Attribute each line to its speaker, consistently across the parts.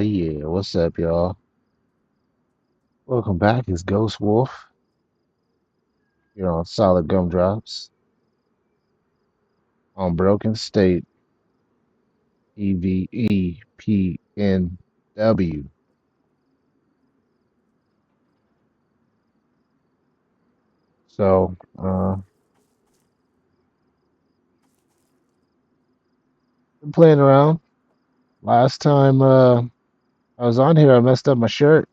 Speaker 1: Yeah, what's up, y'all? Welcome back. It's Ghost Wolf. You're on Solid Gumdrops on Broken State, EVEPNW. So, been playing around. Last time I was on here, I messed up my shirt.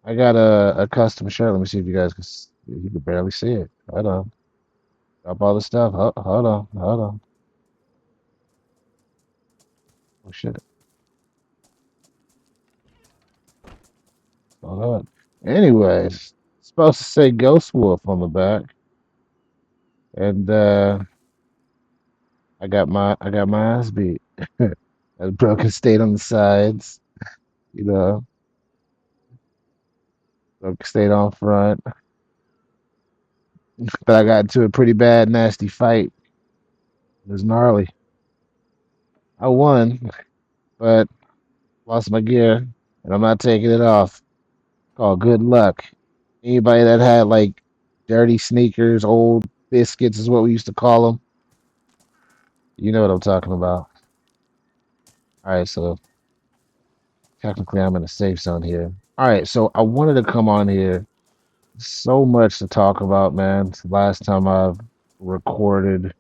Speaker 1: I got a custom shirt. Let me see if you guys you can barely see it. Hold on. Drop all the stuff. Hold on. Hold on. Oh shit. Hold on. Anyways, it's supposed to say Ghost Wolf on the back. And I got my ass beat. A broken state on the sides, you know, broken state on front. But I got into a pretty bad, nasty fight. It was gnarly. I won, but lost my gear, and I'm not taking it off. Called good luck. Anybody that had like dirty sneakers, old biscuits is what we used to call them. You know what I'm talking about. All right, so technically I'm in a safe zone here. All right, so I wanted to come on here. So much to talk about, man. It's the last time I've recorded.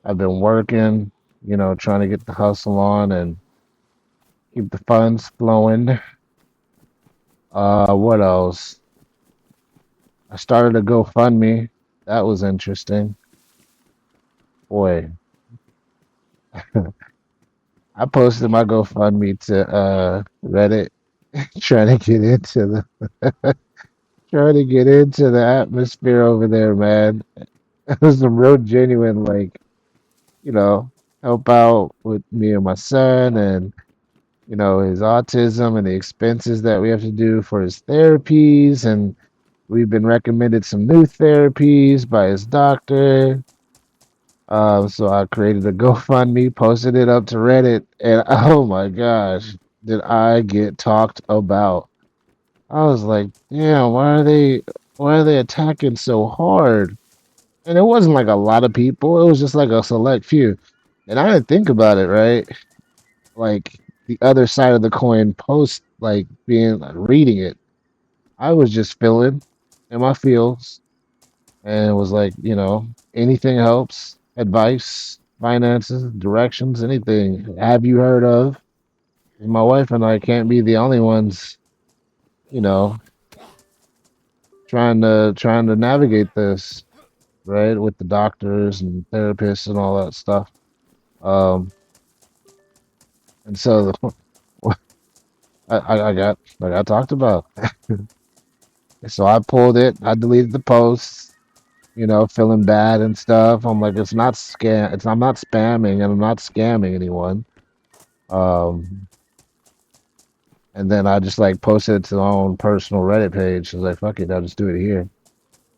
Speaker 1: I've been working, trying to get the hustle on and keep the funds flowing. What else? I started a GoFundMe. That was interesting. Boy, I posted my GoFundMe to Reddit, trying to get into the trying to get into the atmosphere over there, man. It was some real genuine, like, you know, help out with me and my son and his autism and the expenses that we have to do for his therapies. And we've been recommended some new therapies by his doctor. So I created a GoFundMe, posted it up to Reddit, and oh my gosh, did I get talked about. I was like, damn, why are they attacking so hard? And it wasn't like a lot of people, it was just like a select few. And I didn't think about it, right? Like the other side of the coin post, like being like, reading it. I was just filling in my feels and it was like, anything helps, advice, finances, directions, anything. Have you heard of? My wife and I can't be the only ones, you know, trying to navigate this, right? With the doctors and therapists and all that stuff. Um, and so I got talked about. So I pulled it. I deleted the posts, feeling bad and stuff. I'm like, it's not scam. I'm not spamming and I'm not scamming anyone. Um, and then I just like posted it to my own personal Reddit page. I was like, fuck it, I'll just do it here.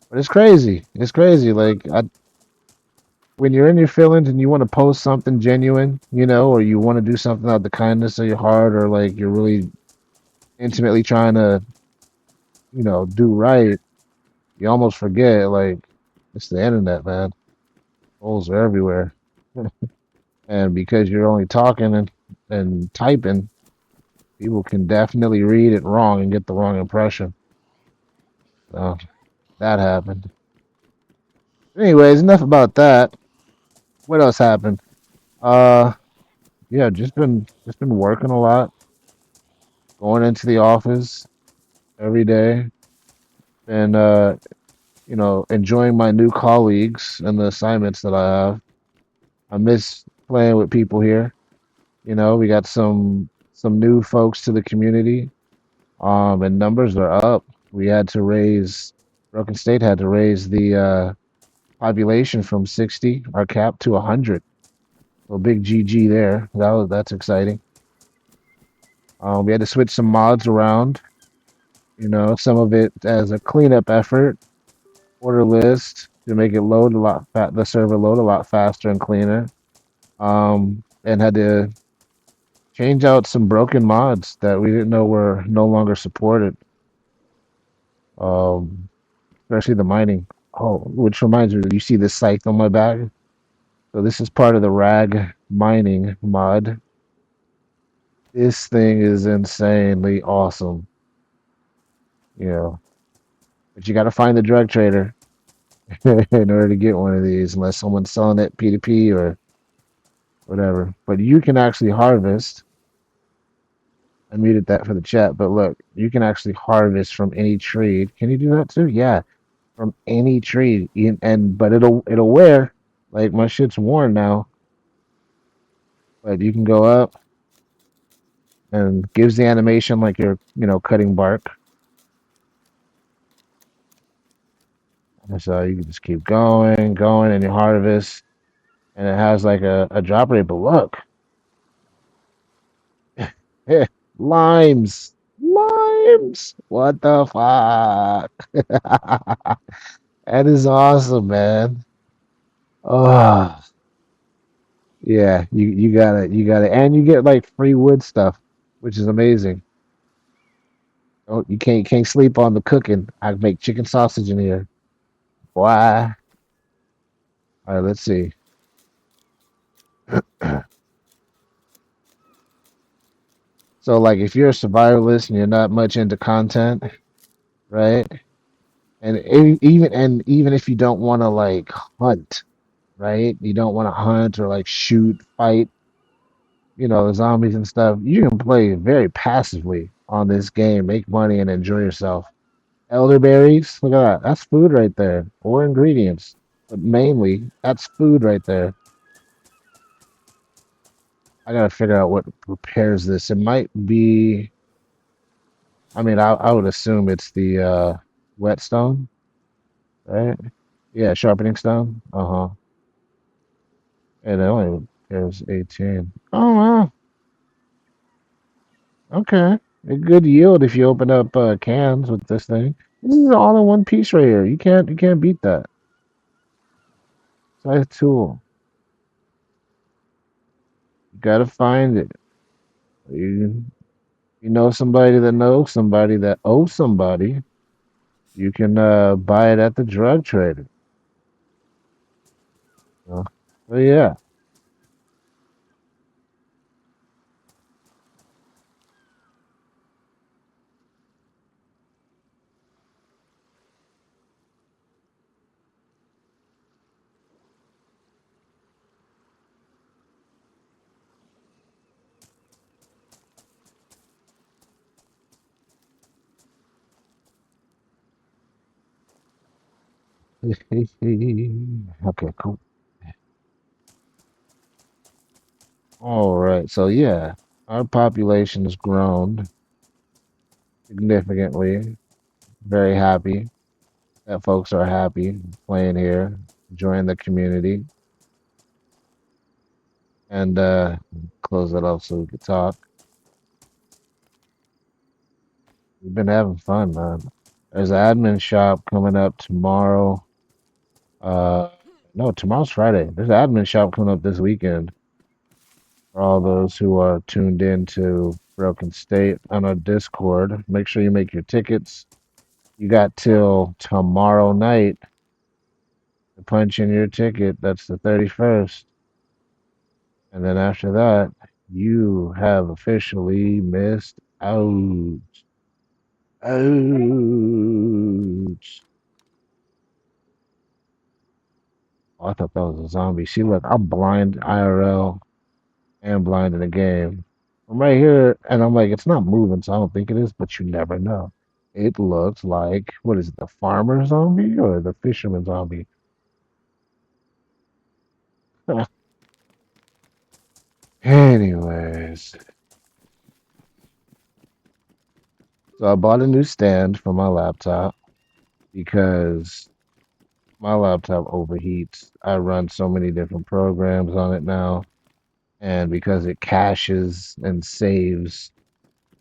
Speaker 1: But it's crazy. It's crazy. Like when you're in your feelings and you want to post something genuine, or you want to do something out of the kindness of your heart, or like you're really intimately trying to, do right, you almost forget like it's the internet, man. Holes are everywhere. And because you're only talking and typing, people can definitely read it wrong and get the wrong impression. So that happened. Anyways, enough about that. What else happened? Uh, yeah, just been working a lot, going into the office every day, and enjoying my new colleagues and the assignments that I have. I miss playing with people here. We got some new folks to the community. And numbers are up. We had to raise Broken State had to raise the population from 60, our cap, to 100. So big GG there. That's exciting. We had to switch some mods around. Some of it as a cleanup effort, order list to make it load a lot the server load a lot faster and cleaner. And had to Change out some broken mods that we didn't know were no longer supported. Um, Especially the mining. Oh, which reminds me, you see this scythe on my back? So this is part of the rag mining mod. This thing is insanely awesome, you know. But you got to find the drug trader in order to get one of these, unless someone's selling it P2P or whatever. But you can actually harvest. I muted that for the chat, but look, you can actually harvest from any tree. Can you do that too? Yeah, from any tree. And but it'll wear. Like my shit's worn now, but you can go up and gives the animation like you're, cutting bark. And so you can just keep going, and you harvest, and it has like a drop rate. But look, eh, limes. What the fuck? That is awesome, man. Oh, yeah, you got it, and you get like free wood stuff, which is amazing. Oh, you can't sleep on the cooking. I make chicken sausage in here. Why? All right, let's see. So like if you're a survivalist and you're not much into content, right? And even if you don't want to like hunt, right? You don't want to hunt or like shoot, fight, the zombies and stuff. You can play very passively on this game, make money and enjoy yourself. Elderberries, look at that. That's food right there. Or ingredients. But mainly, that's food right there. I gotta figure out what repairs this. It might be, I mean, I would assume it's the whetstone, right? Yeah, sharpening stone. Uh-huh. And it only repairs 18. Oh wow. Okay. A good yield if you open up cans with this thing. This is all in one piece right here. You can't beat that. Size tool. You gotta find it. You you know somebody that knows somebody that owes somebody. You can buy it at the drug trader. So, so yeah. Okay, cool. All right. So yeah, our population has grown significantly. Very happy that folks are happy playing here, enjoying the community, and close it off so we could talk. We've been having fun, man. There's an admin shop coming up tomorrow. Uh, no, tomorrow's Friday. There's an admin shop coming up this weekend for all those who are tuned in to Broken State on our Discord. Make sure you make your tickets. You got till tomorrow night to punch in your ticket. That's the 31st. And then after that, you have officially missed out. Ouch. Oh, I thought that was a zombie. See, look, I'm blind IRL and blind in the game. I'm right here, and I'm like, it's not moving, so I don't think it is, but you never know. It looks like, what is it, the farmer zombie or the fisherman zombie? Anyways, so I bought a new stand for my laptop because my laptop overheats. I run so many different programs on it now, and because it caches and saves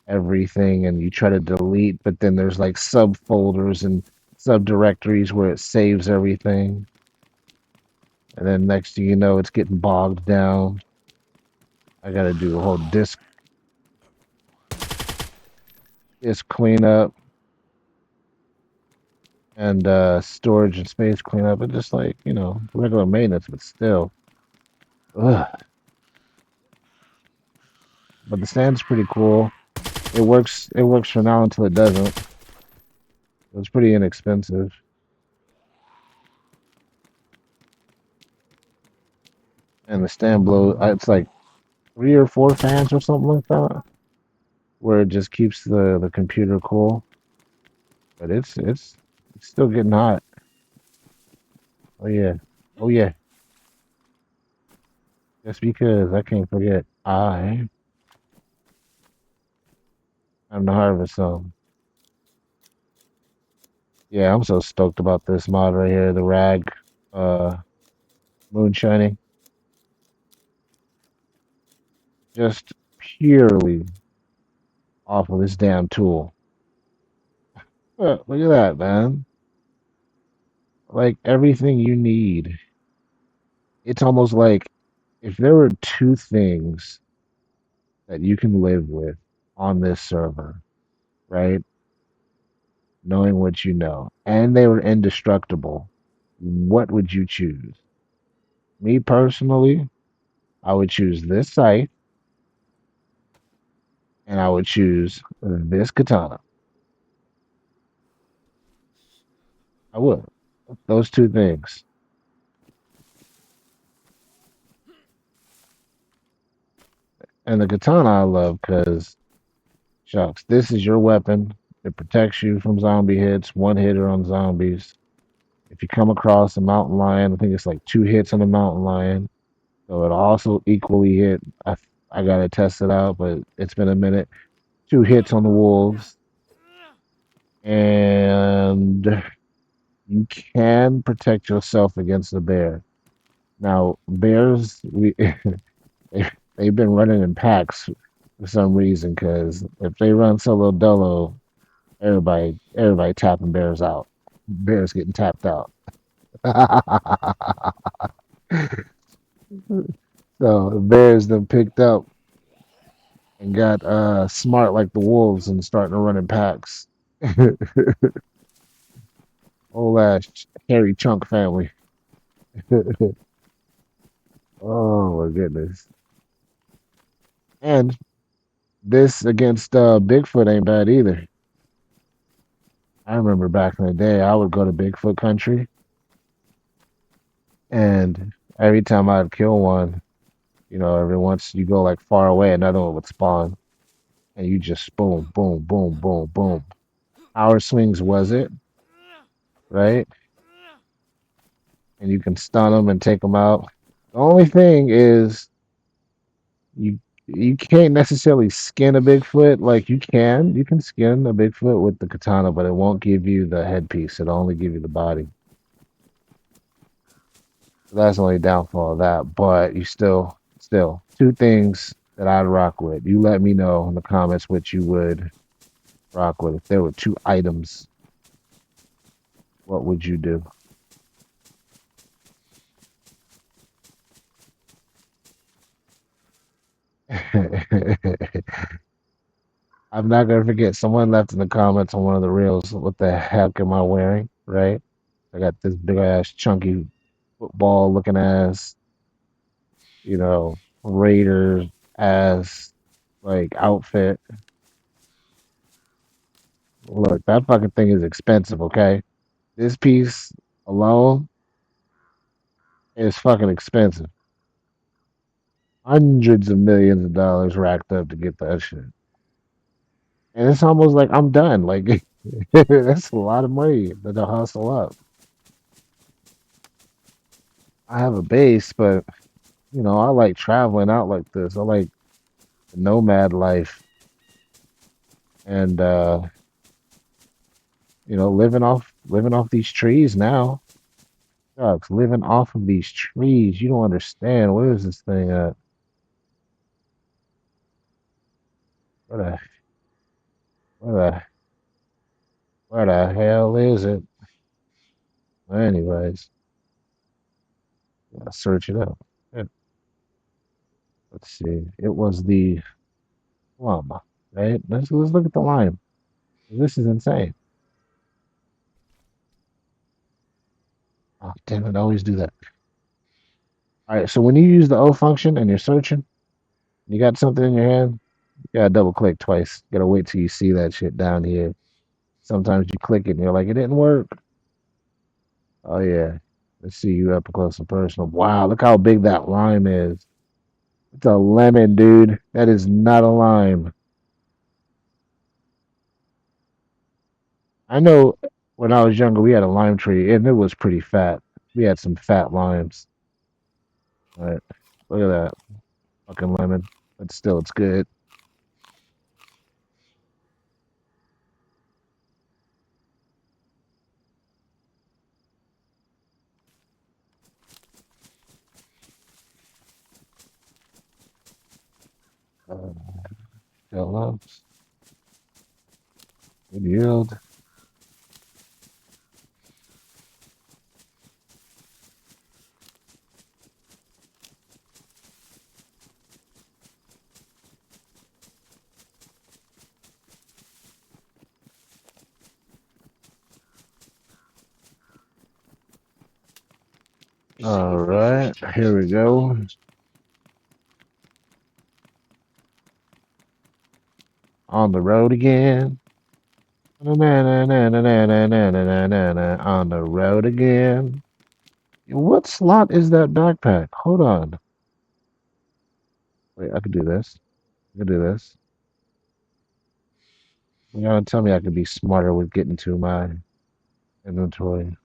Speaker 1: everything, and you try to delete, but then there's like subfolders and subdirectories where it saves everything, and then next thing you know, it's getting bogged down. I got to do a whole disk. It's cleanup and storage and space cleanup, and just like regular maintenance, but still. Ugh. But the stand's pretty cool. It works. It works for now until it doesn't. It's pretty inexpensive, and the stand blows. It's like 3 or 4 fans or something like that, where it just keeps the computer cool. But it's still getting hot. Oh yeah, oh yeah. Just because I can't forget, I'm the harvest. So yeah, I'm so stoked about this mod right here, the rag, uh, moonshining, just purely off of this damn tool. Look at that, man. Like everything you need. It's almost like if there were two things that you can live with on this server, right? Knowing what you know, and they were indestructible, what would you choose? Me personally, I would choose this site and I would choose this katana. I would. Those two things. And the katana I love because, shucks, this is your weapon. It protects you from zombie hits, one hitter on zombies. If you come across a mountain lion, I think it's like 2 hits on a mountain lion. So it also equally hit. I gotta test it out, but it's been a minute. 2 hits on the wolves, and you can protect yourself against the bear. Now, bears, they've been running in packs for some reason. Because if they run solo dolo, everybody tapping bears out. Bears getting tapped out. So the bears then picked up and got smart like the wolves and starting to run in packs. Whole ass hairy chunk family. Oh my goodness. And this against Bigfoot ain't bad either. I remember back in the day, I would go to Bigfoot country, and every time I'd kill one, every once you go like far away, another one would spawn, and you just boom, boom, boom, boom, boom. Hour swings was it, right? And you can stun them and take them out. The only thing is you you can't necessarily skin a Bigfoot. Like you can skin a Bigfoot with the katana, but it won't give you the headpiece. It'll only give you the body. So that's the only downfall of that. But you still two things that I'd rock with. You let me know in the comments what you would rock with. If there were two items, what would you do? I'm not gonna forget. Someone left in the comments on one of the reels, "What the heck am I wearing?" Right? I got this big ass chunky football looking ass, Raiders ass like outfit. Look, that fucking thing is expensive, okay? This piece alone is fucking expensive. Hundreds of millions of dollars racked up to get that shit. And it's almost like I'm done. Like that's a lot of money to hustle up. I have a base, but I like traveling out like this. I like the nomad life and living off these trees now. Shucks, living off of these trees. You don't understand. Where is this thing at? Where the where the where the hell is it? Well, anyways, search it up. Yeah, let's see. It was the plum, right? Let's look at the lime. This is insane. Oh, damn it, I always do that. All right, so when you use the O function and you're searching, you got something in your hand, you gotta double click twice. You gotta wait till you see that shit down here. Sometimes you click it and you're like, it didn't work. Oh yeah. Let's see you up close and personal. Wow, look how big that lime is. It's a lemon, dude. That is not a lime. I know when I was younger, we had a lime tree and it was pretty fat. We had some fat limes. But look at that fucking lemon. But still, it's good. Uh, Still lumps. Good yield. All right, here we go. On the road again. On the road again. What slot is that backpack? Hold on. Wait, I could do this. I could do this. You gotta tell me I could be smarter with getting to my inventory.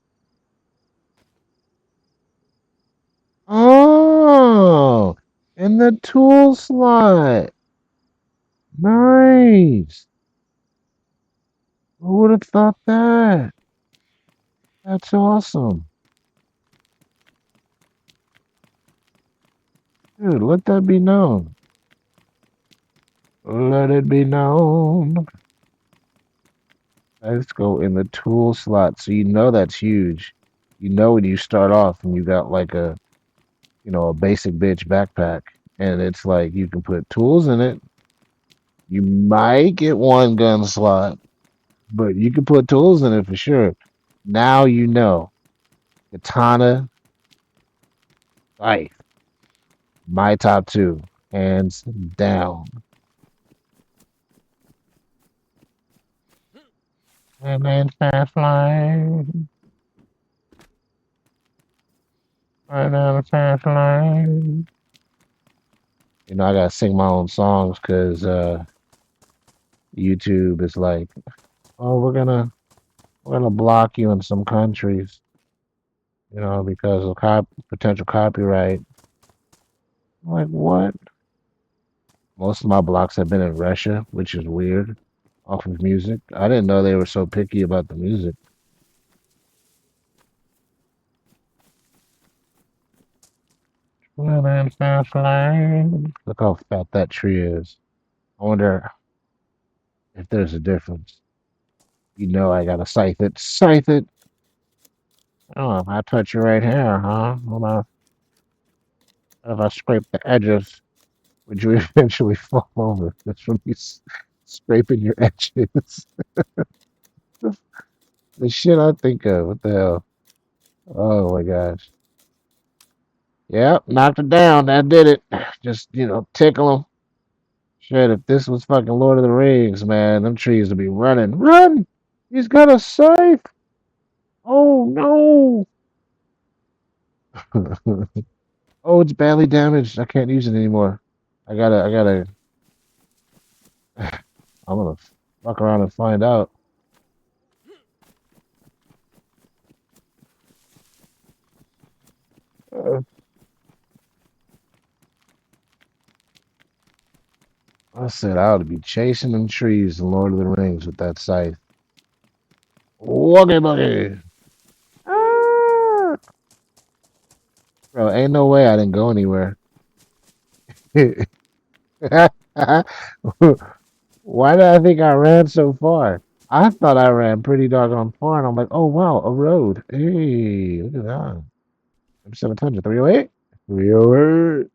Speaker 1: Oh, in the tool slot. Nice. Who would have thought that? That's awesome. Dude, let that be known. Let it be known. Let's go in the tool slot. So you know that's huge. You know when you start off and you got like a basic bitch backpack and it's like you can put tools in it. You might get one gun slot, but you can put tools in it for sure. Now you know. Katana, knife, my top two, hands down. And then fast flying, right down the fast line. I gotta sing my own songs because YouTube is like, oh, we're gonna block you in some countries, because of potential copyright. I'm like, what? Most of my blocks have been in Russia, which is weird, off of music. I didn't know they were so picky about the music. Look how fat that tree is. I wonder if there's a difference. I gotta scythe it. Scythe it. Oh, if I touch your right here, huh? What if I scrape the edges? Would you eventually fall over? That's from you scraping your edges. The shit I think of. What the hell? Oh my gosh. Yep, knocked it down. That did it. Just, tickle them. Shit, if this was fucking Lord of the Rings, man, them trees would be running. Run! He's got a scythe! Oh no! Oh, it's badly damaged. I can't use it anymore. I gotta, I'm gonna fuck around and find out. Uh, I said I ought to be chasing them trees in Lord of the Rings with that scythe. Wuggy buggy! Ah! Bro, ain't no way I didn't go anywhere. Why did I think I ran so far? I thought I ran pretty doggone far, and I'm like, oh wow, a road. Hey, look at that. I'm 700, 308? 308.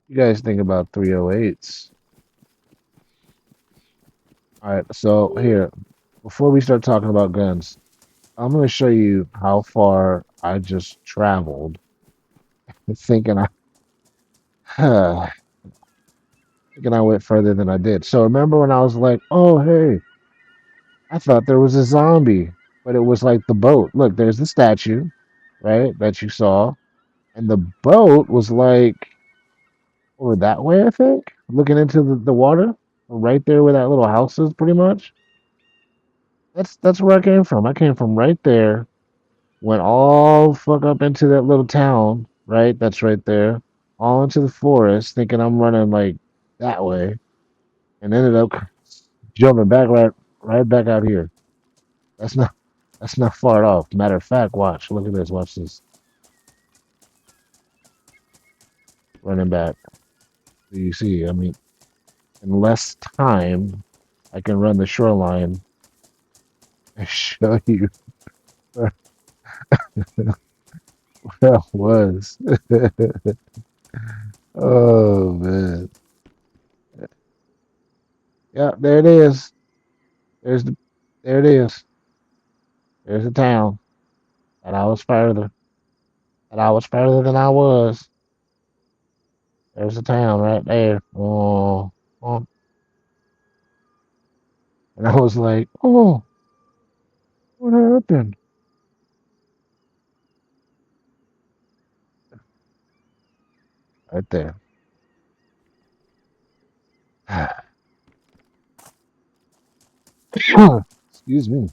Speaker 1: You guys think about 308s? All right, so here, before we start talking about guns, I'm gonna show you how far I just traveled thinking thinking I went further than I did. So remember when I was like, "Oh, hey, I thought there was a zombie," but it was like the boat. Look, there's the statue, right, that you saw, and the boat was like over that way, I think, looking into the water, right there where that little house is, pretty much. That's where I came from. I came from right there, went all fuck up into that little town, right? That's right there, all into the forest, thinking I'm running like that way, and ended up jumping back right back out here. That's not that's not far off. Matter of fact, watch. Look at this. Watch this. Running back. Do you see? I mean, in less time, I can run the shoreline and show you where I was. Oh man. Yeah, there it is. There's the there it is. There's the town. And I was further. And I was further than I was. There's the town right there. Oh, oh. And I was like, oh, what happened? Right there. Excuse me.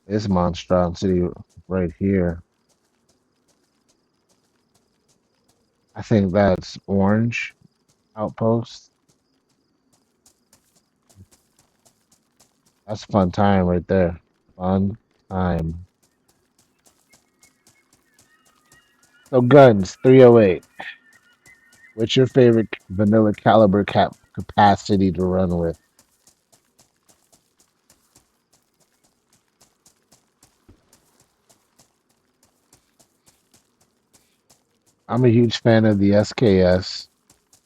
Speaker 1: This monstrosity right here. I think that's Orange Outpost. That's fun time right there. Fun time. So guns, 308. What's your favorite vanilla caliber capacity to run with? I'm a huge fan of the SKS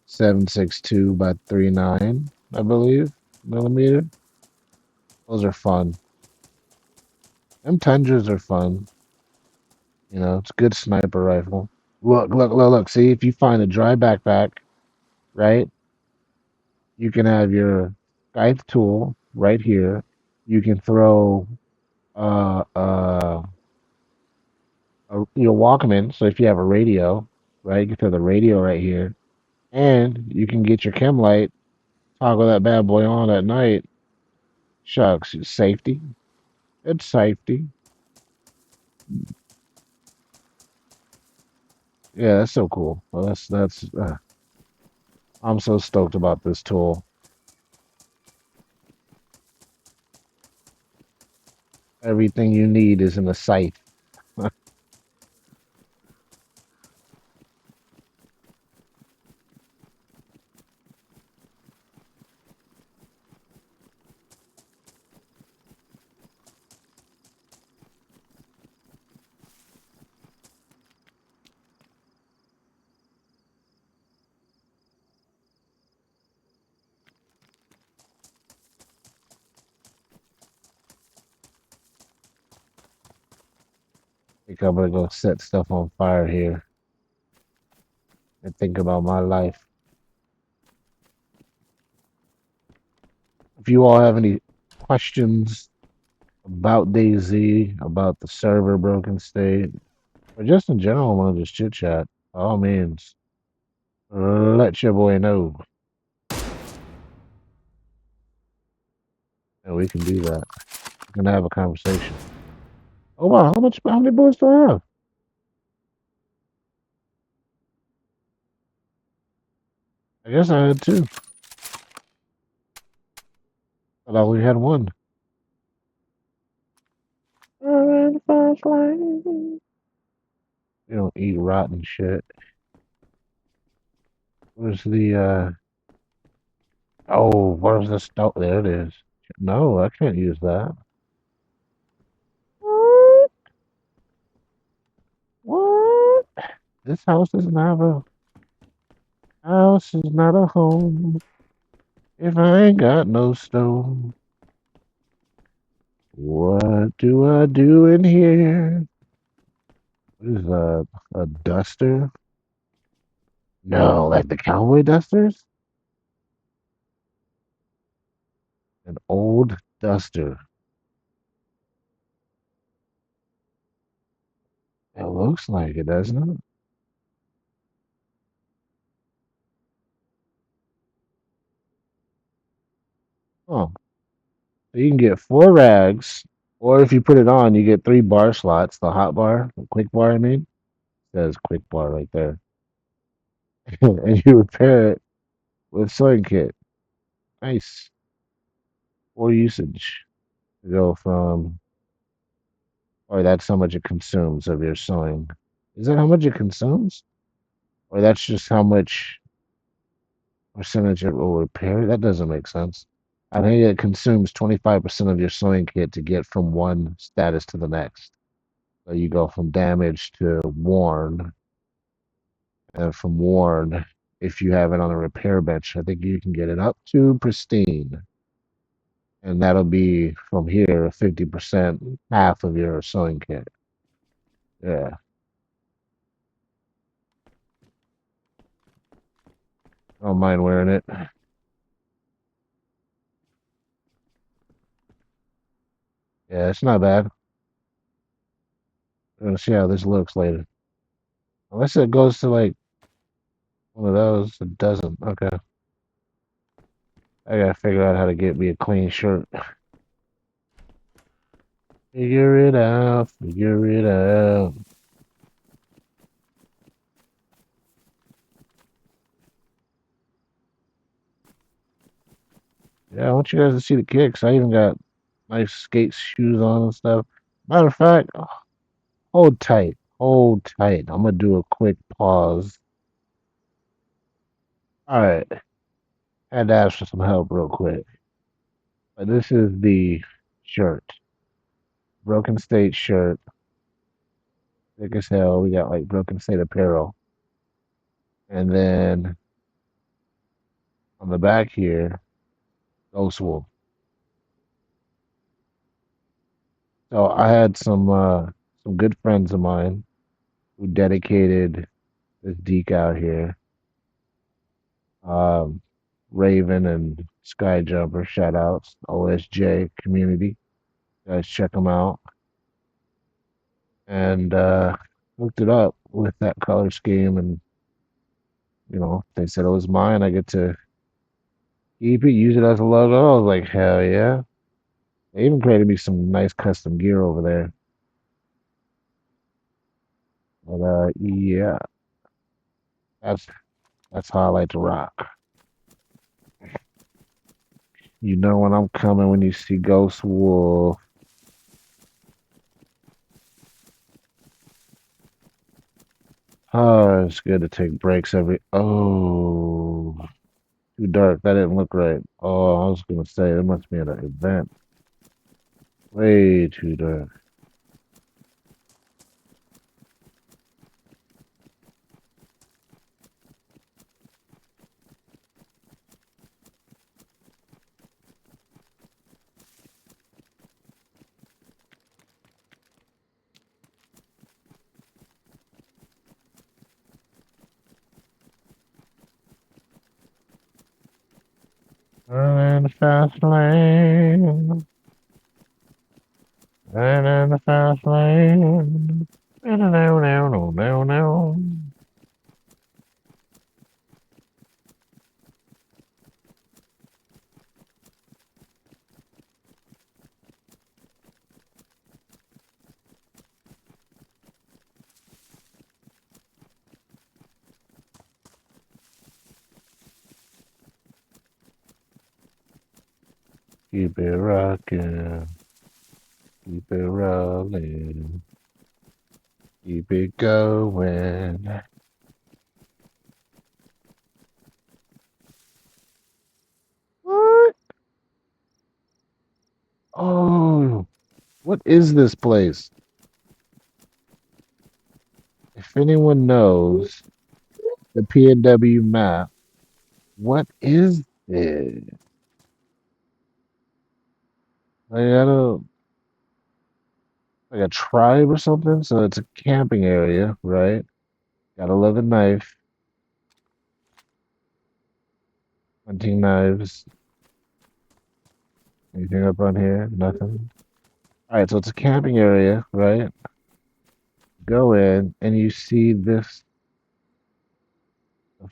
Speaker 1: 762 by 39, I believe, millimeter. Those are fun. Them Tundras are fun. You know, it's a good sniper rifle. Look. See, if you find a dry backpack, right, you can have your scythe tool right here. You can throw uh, uh, your Walkman. So if you have a radio, right, you can throw the radio right here. And you can get your chem light, toggle that bad boy on at night. Shucks, safety. It's safety. Yeah, that's so cool. Well, I'm so stoked about this tool. Everything you need is in the scythe. think I'm gonna go set stuff on fire here and think about my life. If you all have any questions about DayZ, about the server Broken State, or just in general, want to just chit chat, by all means, let your boy know, and we can do that. We're gonna have a conversation. Oh wow, how many boys do I have? I guess I had two. But I only had one. You don't eat rotten shit. Where's the oh, where's the stove? There it is. No, I can't use that. What? What? This house is not a home if I ain't got no stove. What do I do in here? What is a duster? No, like the cowboy dusters? An old duster. It looks like it, doesn't it? Oh, so you can get four rags, or if you put it on, you get three bar slots. The hot bar, the quick bar, I mean, says quick bar right there, and you repair it with sewing kit. Nice. Or usage to go from, or that's how much it consumes of your sewing. Is that how much it consumes? Or that's just how much percentage it will repair? That doesn't make sense. I think it consumes 25% of your sewing kit to get from one status to the next. So you go from damaged to worn, and from worn, if you have it on a repair bench, I think you can get it up to pristine. And that'll be from here 50%, half of your sewing kit. Yeah, I don't mind wearing it. Yeah, it's not bad. We're gonna see how this looks later. Unless it goes to like one of those, it doesn't. Okay. I gotta figure out how to get me a clean shirt. Figure it out, figure it out. Yeah, I want you guys to see the kicks. I even got nice skate shoes on and stuff. Matter of fact, hold tight. Hold tight. I'm gonna do a quick pause. All right. Had to ask for some help real quick. But this is the shirt. Broken State shirt. Thick as hell. We got like Broken State apparel. And then on the back here, Ghost Wolf. So I had some good friends of mine who dedicated this deke out here. Um, Raven and Skyjumper, shout outs, OSJ community. Guys, check them out. And hooked it up with that color scheme, and they said it was mine. I get to keep it, use it as a logo. I was like, hell yeah! They even created me some nice custom gear over there. But yeah, that's that's how I like to rock. You know when I'm coming when you see Ghost Wolf. Oh, it's good to take breaks every. Oh, too dark. That didn't look right. Oh, I was gonna say it must be at an event. Way too dark. Running the fast lane. Running the fast lane. No, no, no, no, no, no. Keep it rocking. Keep it rolling. Keep it going. What? Oh, what is this place? if anyone knows the PNW map, what is it? Like, I don't, like a tribe or something? So it's a camping area, right? Gotta love a knife, hunting knives. Anything up on here? Nothing. All right, so it's a camping area, right? Go in and you see this. The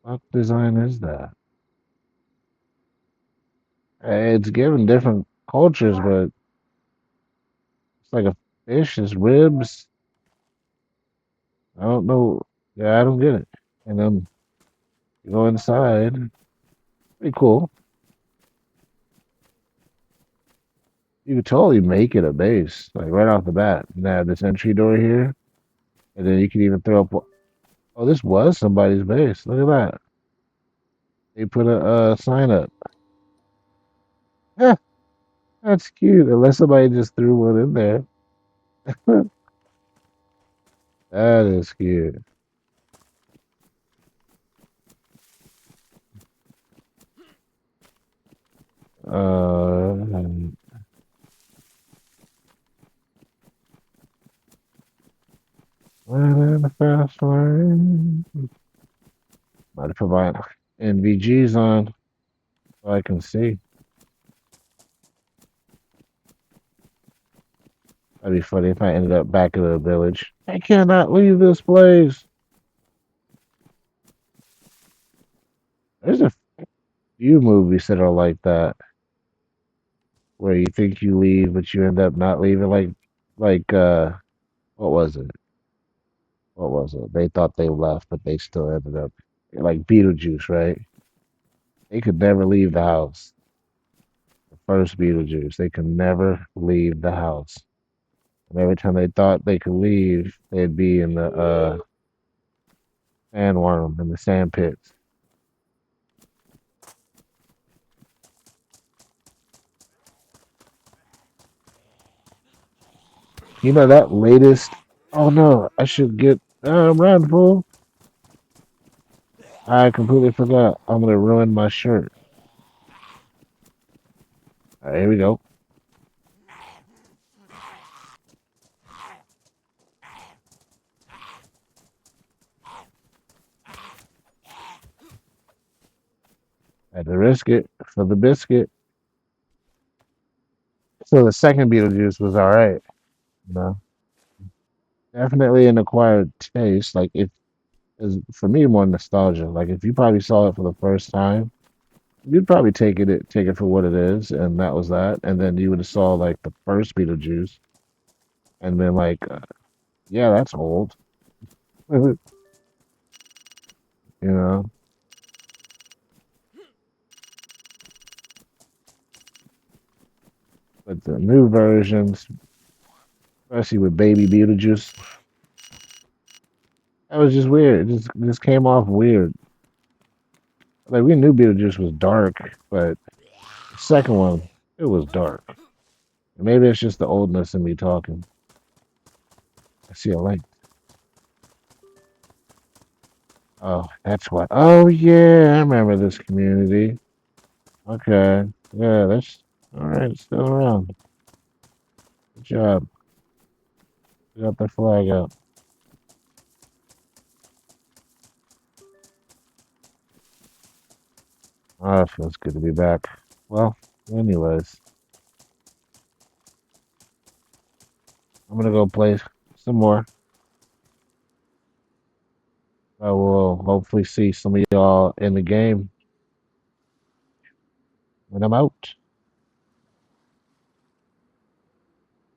Speaker 1: fuck design is that? It's given different cultures, but it's like a fish, it's ribs. I don't know. Yeah, I don't get it. And then you go inside. Pretty cool. You could totally make it a base, like right off the bat. And they have this entry door here, and then you can even throw up. Oh, this was somebody's base. Look at that. They put a sign up. Yeah, that's cute. Unless somebody just threw one in there. That is cute. Uh, in the fast lane. Might provide NVGs on so I can see. That'd be funny if I ended up back in the village. I cannot leave this place. There's a few movies that are like that, where you think you leave, but you end up not leaving. Like, what was it? What was it? They thought they left, but they still ended up like Beetlejuice, right? They could never leave the house. The first Beetlejuice, they could never leave the house. And every time they thought they could leave, they'd be in the sandworm in the sand pits. You know that latest? Oh no, I should get. Run, fool! I completely forgot. I'm gonna ruin my shirt. All right, here we go. Had to risk it for the biscuit. So the second Beetlejuice was all right. You know, definitely an acquired taste. Like it is for me more nostalgia. Like if you probably saw it for the first time, you'd probably take it for what it is, and that was that. And then you would have saw like the first Beetlejuice, and then like, yeah, that's old. You know, but the new versions, especially with Baby Beetlejuice, that was just weird. It just came off weird. Like we knew Beetlejuice was dark, but the second one, it was dark. Maybe it's just the oldness in me talking. I see a light. Oh, that's what. Oh yeah, I remember this community. Okay, yeah, that's all right. It's still around. Good job. We got the flag up. Oh, it feels good to be back. Well, anyways, I'm gonna go play some more. I will hopefully see some of y'all in the game when I'm out.